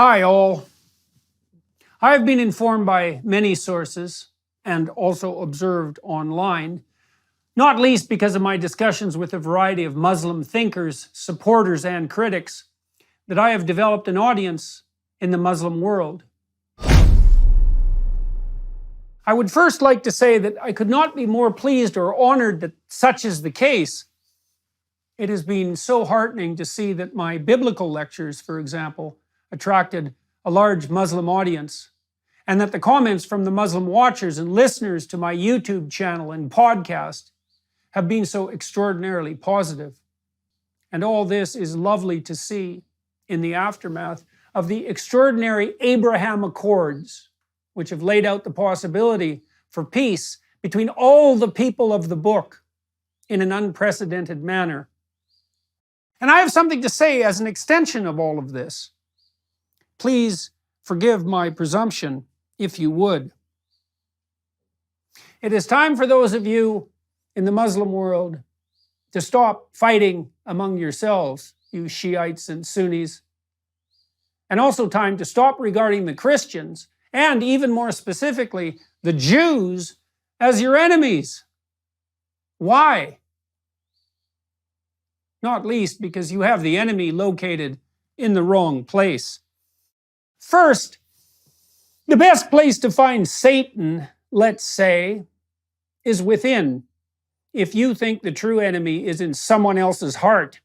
Hi all. I have been informed by many sources and also observed online, not least because of my discussions with a variety of Muslim thinkers, supporters, and critics, that I have developed an audience in the Muslim world. I would first like to say that I could not be more pleased or honored that such is the case. It has been so heartening to see that my biblical lectures, for example, attracted a large Muslim audience, and that the comments from the Muslim watchers and listeners to my YouTube channel and podcast have been so extraordinarily positive. And all this is lovely to see in the aftermath of the extraordinary Abraham Accords, which have laid out the possibility for peace between all the people of the book in an unprecedented manner. And I have something to say as an extension of all of this. Please forgive my presumption, if you would. It is time for those of you in the Muslim world to stop fighting among yourselves, you Shiites and Sunnis, and also time to stop regarding the Christians, and even more specifically, the Jews, as your enemies. Why? Not least because you have the enemy located in the wrong place. First, the best place to find Satan, let's say, is within. If you think the true enemy is in someone else's heart,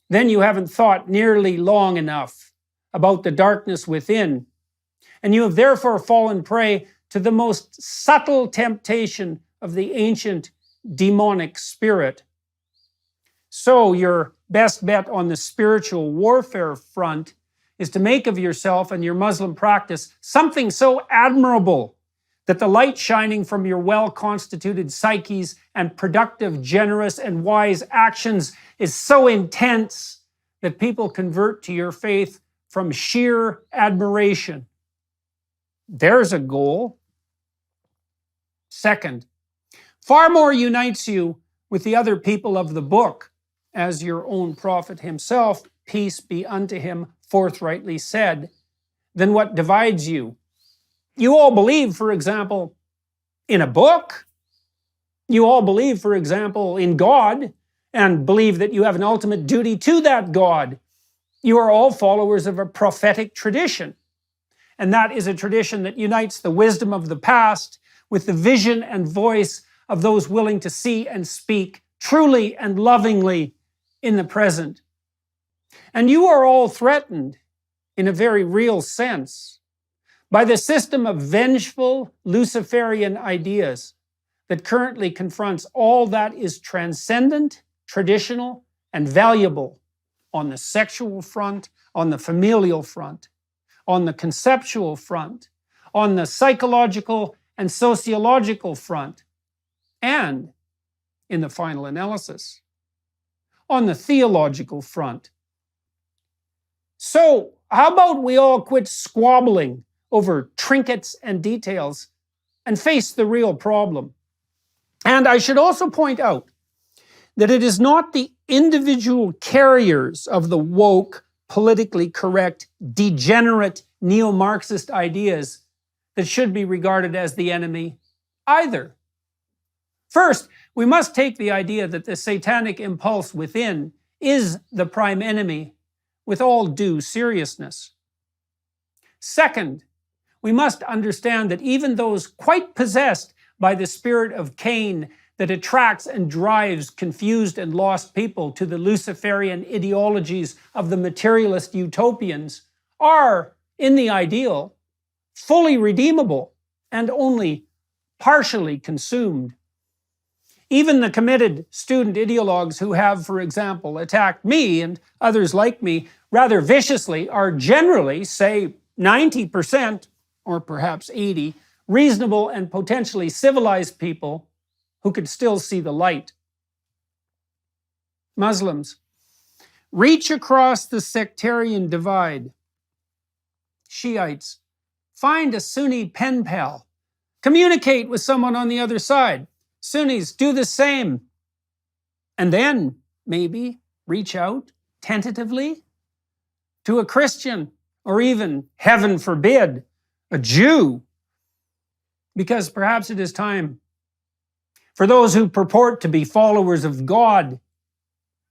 then you haven't thought nearly long enough about the darkness within, and you have therefore fallen prey to the most subtle temptation of the ancient demonic spirit. So your best bet on the spiritual warfare front is to make of yourself and your Muslim practice something so admirable that the light shining from your well-constituted psyches and productive, generous, and wise actions is so intense that people convert to your faith from sheer admiration. There's a goal. Second, far more unites you with the other people of the book, as your own prophet himself, peace be unto him, forthrightly said, than what divides you. You all believe, for example, in a book. You all believe, for example, in God, and believe that you have an ultimate duty to that God. You are all followers of a prophetic tradition, and that is a tradition that unites the wisdom of the past with the vision and voice of those willing to see and speak truly and lovingly in the present. And you are all threatened, in a very real sense, by the system of vengeful Luciferian ideas that currently confronts all that is transcendent, traditional, and valuable on the sexual front, on the familial front, on the conceptual front, on the psychological and sociological front, and, in the final analysis, on the theological front. So, how about we all quit squabbling over trinkets and details and face the real problem? And I should also point out that it is not the individual carriers of the woke, politically correct, degenerate, neo-Marxist ideas that should be regarded as the enemy either. First, we must take the idea that the satanic impulse within is the prime enemy with all due seriousness. Second, we must understand that even those quite possessed by the spirit of Cain that attracts and drives confused and lost people to the Luciferian ideologies of the materialist utopians are, in the ideal, fully redeemable and only partially consumed. Even the committed student ideologues who have, for example, attacked me and others like me rather viciously are generally, say, 90%, or perhaps 80%, reasonable and potentially civilized people who could still see the light. Muslims, reach across the sectarian divide. Shiites, find a Sunni pen pal. Communicate with someone on the other side. Sunnis, do the same. And then, maybe, reach out, tentatively, to a Christian or even, heaven forbid, a Jew, because perhaps it is time for those who purport to be followers of God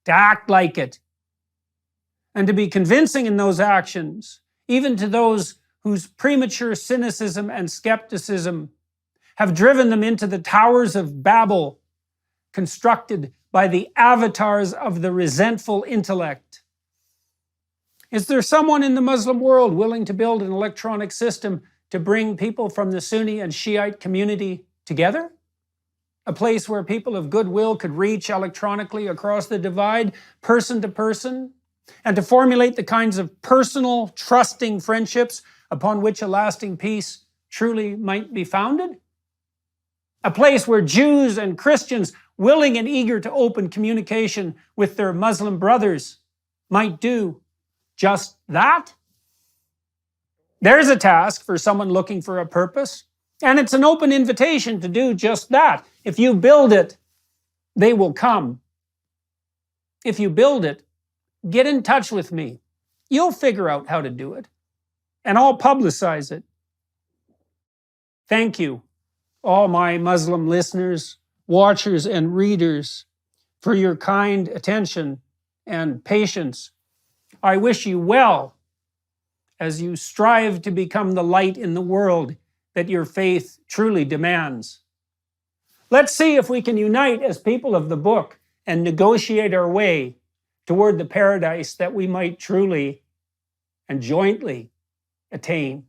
to act like it, and to be convincing in those actions, even to those whose premature cynicism and skepticism have driven them into the towers of Babel, constructed by the avatars of the resentful intellect. Is there someone in the Muslim world willing to build an electronic system to bring people from the Sunni and Shiite community together? A place where people of goodwill could reach electronically across the divide, person to person, and to formulate the kinds of personal, trusting friendships upon which a lasting peace truly might be founded? A place where Jews and Christians, willing and eager to open communication with their Muslim brothers, might do just that? There's a task for someone looking for a purpose, and it's an open invitation to do just that. If you build it, they will come. If you build it, get in touch with me. You'll figure out how to do it, and I'll publicize it. Thank you, all my Muslim listeners, watchers, and readers, for your kind attention and patience. I wish you well as you strive to become the light in the world that your faith truly demands. Let's see if we can unite as people of the book and negotiate our way toward the paradise that we might truly and jointly attain.